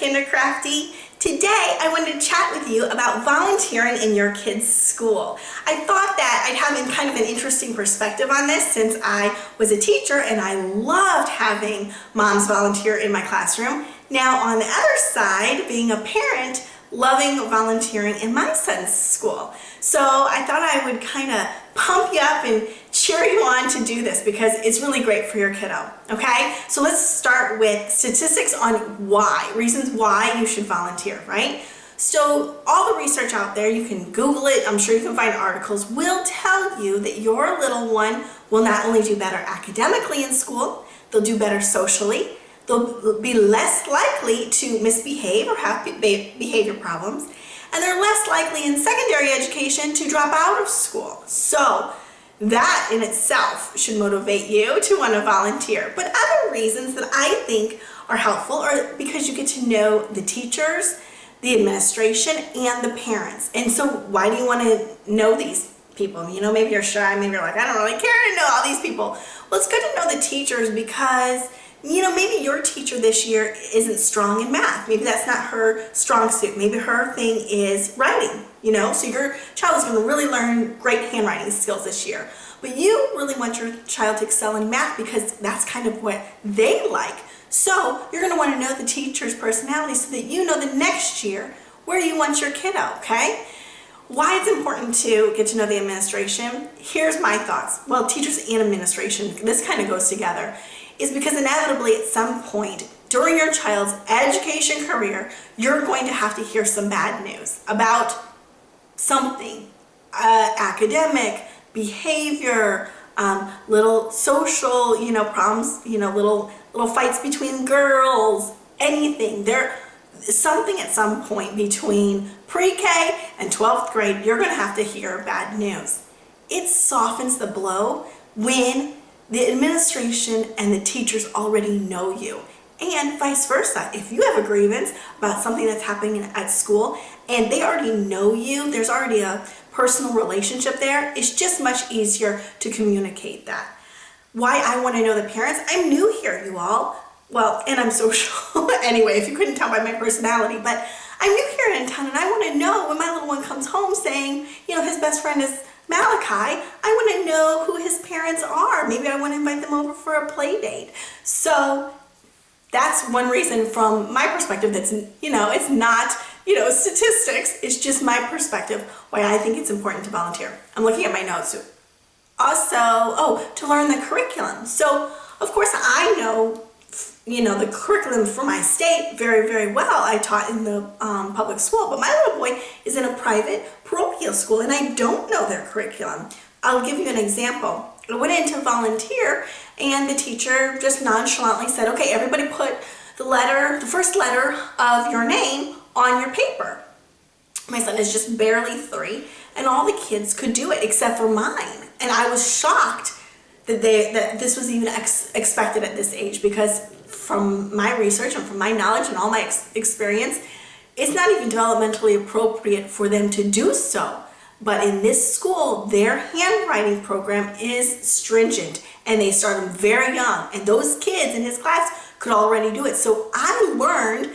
Kindercrafty. Today I wanted to chat with you about volunteering in your kids' school. I thought that I'd have kind of an interesting perspective on this since I was a teacher and I loved having moms volunteer in my classroom. Now on the other side, being a parent, loving volunteering in my son's school. So I thought I would kind of pump you up and cheer you on to do this because it's really great for your kiddo, okay? So let's start with statistics on reasons why you should volunteer, right? So all the research out there, you can Google it, I'm sure you can find articles, will tell you that your little one will not only do better academically in school, they'll do better socially, they'll be less likely to misbehave or have behavior problems, and they're less likely in secondary education to drop out of school. So that in itself should motivate you to want to volunteer. But other reasons that I think are helpful are because you get to know the teachers, the administration, and the parents. And so why do you want to know these people? You know, maybe you're shy, maybe you're like, I don't really care to know all these people. Well, it's good to know the teachers because maybe your teacher this year isn't strong in math. Maybe that's not her strong suit. Maybe her thing is writing, so your child is going to really learn great handwriting skills this year. But you really want your child to excel in math because that's kind of what they like. So you're going to want to know the teacher's personality so that you know the next year where you want your kiddo, okay? Why it's important to get to know the administration, here's my thoughts. Well, teachers and administration, this kind of goes together, is because inevitably at some point during your child's education career, you're going to have to hear some bad news about something, academic, behavior, little social, problems, little fights between girls, anything. Something at some point between pre-K and 12th grade, you're going to have to hear bad news. It softens the blow when the administration and the teachers already know you, and vice versa. If you have a grievance about something that's happening at school and they already know you, there's already a personal relationship there, it's just much easier to communicate that. Why I want to know the parents? I'm new here, you all. Well, and I'm social anyway, if you couldn't tell by my personality, but I'm new here in town and I want to know when my little one comes home saying, his best friend is Malachi, I want to know who his parents are. Maybe I want to invite them over for a play date. So that's one reason from my perspective that's, it's not, statistics. It's just my perspective why I think it's important to volunteer. I'm looking at my notes. Also, to learn the curriculum. So, of course, I know the curriculum for my state very, very well. I taught in the public school, but my little boy is in a private parochial school and I don't know their curriculum. I'll give you an example. I went in to volunteer and the teacher just nonchalantly said, okay, everybody put the first letter of your name on your paper. My son is just barely 3 and all the kids could do it except for mine. And I was shocked that this was even expected at this age because from my research and from my knowledge and all my experience, it's not even developmentally appropriate for them to do so. But in this school, their handwriting program is stringent and they start them very young. And those kids in his class could already do it. So I learned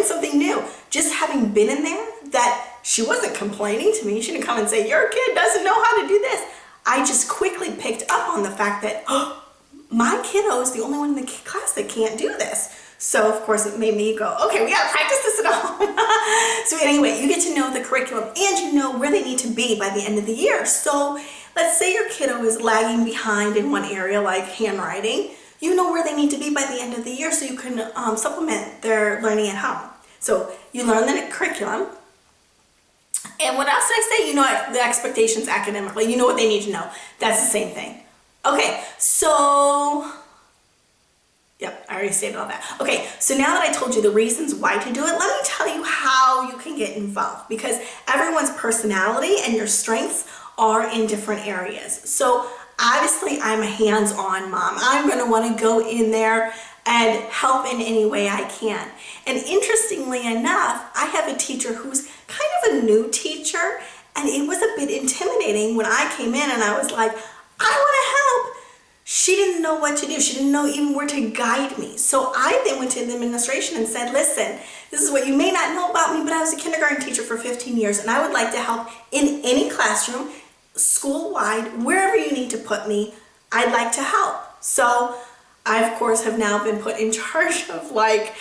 something new. Just having been in there, that she wasn't complaining to me. She didn't come and say, your kid doesn't know how to do this. I just quickly picked up on the fact that, my kiddo is the only one in the class that can't do this. So of course it made me go, okay, we gotta practice this at home. So anyway, you get to know the curriculum and you know where they need to be by the end of the year. So let's say your kiddo is lagging behind in one area like handwriting. You know where they need to be by the end of the year so you can supplement their learning at home. So you learn the curriculum. And what else did I say? The expectations academically. You know what they need to know. That's the same thing. Okay, so, yep, I already stated all that. Okay, so now that I told you the reasons why to do it, let me tell you how you can get involved because everyone's personality and your strengths are in different areas. So obviously I'm a hands-on mom. I'm going to want to go in there and help in any way I can. And interestingly enough, I have a teacher who's kind of a new teacher and it was a bit intimidating when I came in and I was like, I want to help. she didn't know what to do. She didn't know even where to guide me. So I then went to the administration and said, listen, this is what you may not know about me, but I was a kindergarten teacher for 15 years and I would like to help in any classroom, school-wide, wherever you need to put me, I'd like to help. So I, of course, have now been put in charge of like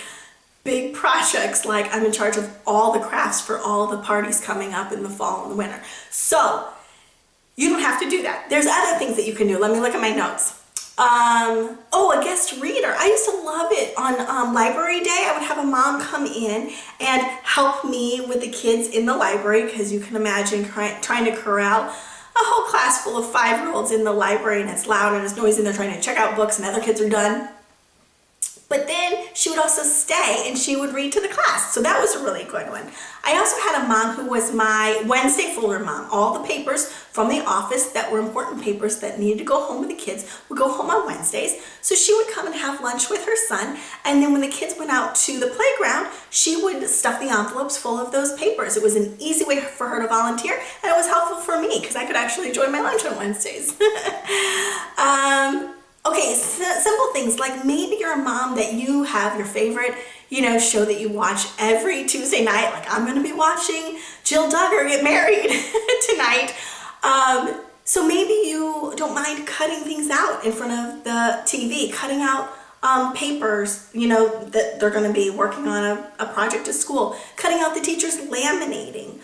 big projects, like I'm in charge of all the crafts for all the parties coming up in the fall and the winter. So you don't have to do that. There's other things that you can do. Let me look at my notes. A guest reader. I used to love it on library day. I would have a mom come in and help me with the kids in the library, because you can imagine trying to corral a whole class full of 5-year-olds in the library, and it's loud and it's noisy and they're trying to check out books and other kids are done. But then she would also stay and she would read to the class. So that was a really good one. I also had a mom who was my Wednesday folder mom. All the papers from the office that were important papers that needed to go home with the kids would go home on Wednesdays. So she would come and have lunch with her son. And then when the kids went out to the playground, she would stuff the envelopes full of those papers. It was an easy way for her to volunteer, and it was helpful for me because I could actually enjoy my lunch on Wednesdays. Okay, simple things like maybe you're a mom that you have your favorite, show that you watch every Tuesday night. Like I'm going to be watching Jill Duggar get married tonight. So maybe you don't mind cutting things out in front of the TV, cutting out papers, that they're going to be working on a project at school, cutting out the teachers laminating.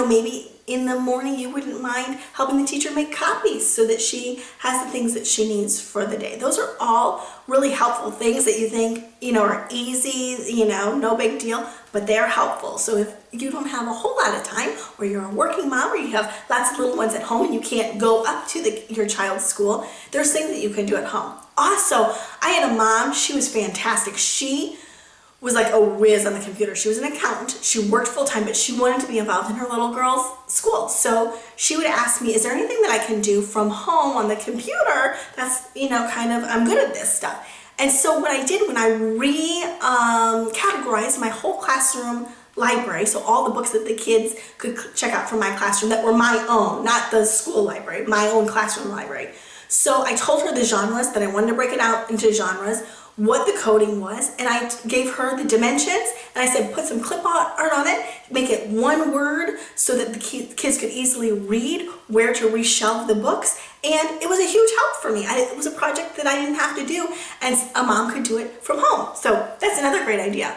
Maybe in the morning you wouldn't mind helping the teacher make copies so that she has the things that she needs for the day. Those are all really helpful things that you think, are easy, no big deal, but they're helpful. So if you don't have a whole lot of time, or you're a working mom, or you have lots of little ones at home and you can't go up to your child's school, there's things that you can do at home. Also, I had a mom, she was fantastic. She was like a whiz on the computer. She was an accountant. She worked full time, but she wanted to be involved in her little girl's school. So she would ask me, is there anything that I can do from home on the computer that's, I'm good at this stuff. And so what I did when I categorized my whole classroom library, so all the books that the kids could check out from my classroom that were my own, not the school library, my own classroom library. So I told her the genres, that I wanted to break it out into genres, what the coding was, and I gave her the dimensions, and I said put some clip art on it, make it one word so that the kids could easily read where to reshelve the books, and it was a huge help for me. It was a project that I didn't have to do, and a mom could do it from home. So that's another great idea.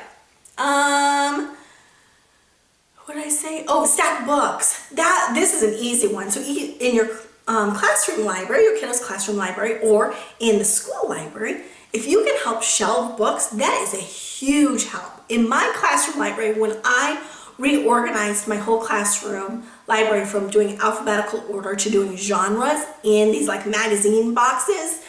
What did I say? Oh, stack books. This is an easy one. So in your classroom library, your kiddo's classroom library, or in the school library, if you can help shelve books, that is a huge help. In my classroom library, when I reorganized my whole classroom library from doing alphabetical order to doing genres in these like magazine boxes,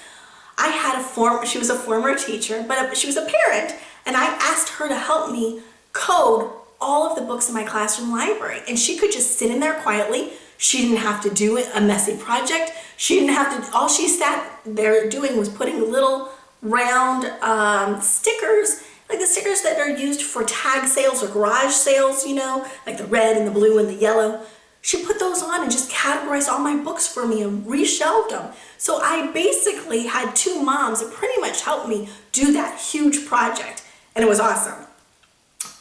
I had she was a former teacher, but she was a parent, and I asked her to help me code all of the books in my classroom library. And she could just sit in there quietly. She didn't have to do a messy project. She didn't have to, all she sat there doing was putting little round stickers, like the stickers that are used for tag sales or garage sales, like the red and the blue and the yellow. She put those on and just categorized all my books for me and reshelved them. So I basically had 2 moms that pretty much helped me do that huge project, and it was awesome.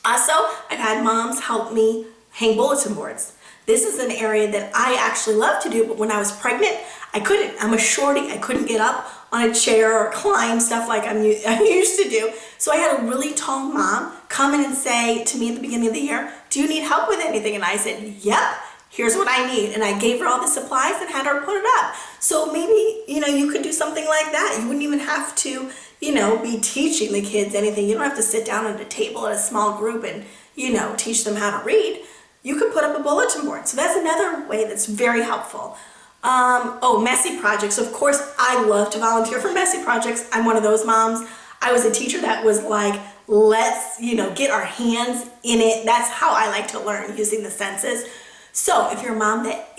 Also, I've had moms help me hang bulletin boards. This is an area that I actually love to do, but when I was pregnant, I couldn't. I'm a shorty. I couldn't get up on a chair or climb stuff like I used to do. So I had a really tall mom come in and say to me at the beginning of the year, do you need help with anything? And I said, yep, here's what I need. And I gave her all the supplies and had her put it up. So maybe, you could do something like that. You wouldn't even have to, be teaching the kids anything. You don't have to sit down at a table at a small group and, teach them how to read. You could put up a bulletin board. So that's another way that's very helpful. Messy projects. Of course, I love to volunteer for messy projects. I'm one of those moms. I was a teacher that was like, let's, get our hands in it. That's how I like to learn, using the senses. So if you're a mom that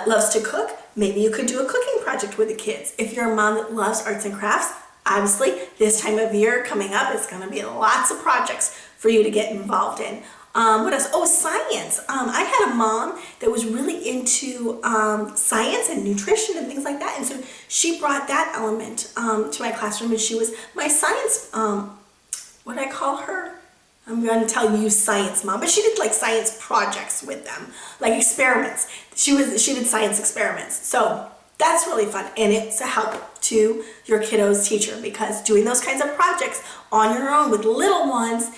loves to cook, maybe you could do a cooking project with the kids. If you're a mom that loves arts and crafts, obviously this time of year coming up, it's going to be lots of projects for you to get involved in. What else? Oh, science. I had a mom that was really into science and nutrition and things like that, and so she brought that element to my classroom, and she was my science, what do I call her? I'm going to tell you science mom, but she did like science projects with them, like experiments. She did science experiments. So that's really fun, and it's a help to your kiddo's teacher, because doing those kinds of projects on your own with little ones,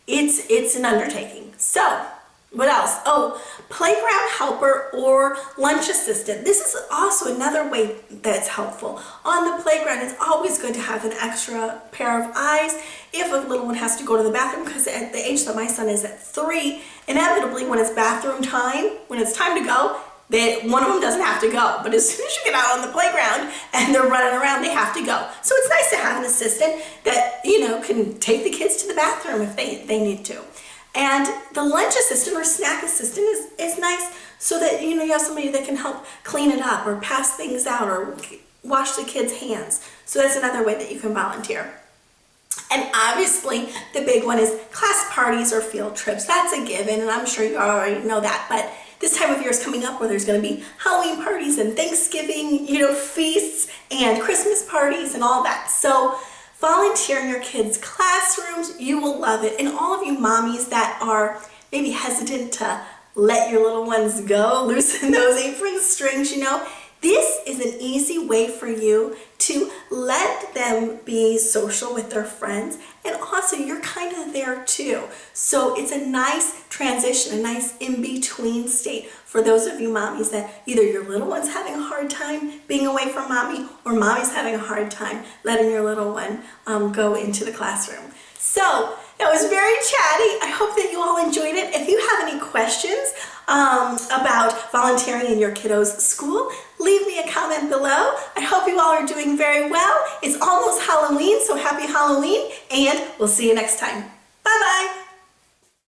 it's an undertaking. So what else? Oh, playground helper or lunch assistant. This is also another way that's helpful. On the playground, it's always good to have an extra pair of eyes if a little one has to go to the bathroom, because at the age that my son is at 3, inevitably when it's bathroom time, when it's time to go, one of them doesn't have to go. But as soon as you get out on the playground and they're running around, they have to go. So it's nice to have an assistant that, can take the kids to the bathroom if they need to. And the lunch assistant or snack assistant is nice, so that you have somebody that can help clean it up or pass things out or wash the kids' hands. So that's another way that you can volunteer. And obviously the big one is class parties or field trips. That's a given, and I'm sure you already know that, but this time of year is coming up where there's going to be Halloween parties and Thanksgiving, feasts and Christmas parties and all that. So volunteer in your kids' classrooms. You will love it. And all of you mommies that are maybe hesitant to let your little ones go, loosen those apron strings, this is an easy way for you to let them be social with their friends, and also you're kind of there too. So it's a nice transition, a nice in-between state for those of you mommies that either your little one's having a hard time being away from mommy, or mommy's having a hard time letting your little one go into the classroom. So that was very chatty. I hope that you all enjoyed it. If you have any questions about volunteering in your kiddo's school, leave me a comment below. I hope you all are doing very well. It's almost Halloween, so happy Halloween, and we'll see you next time.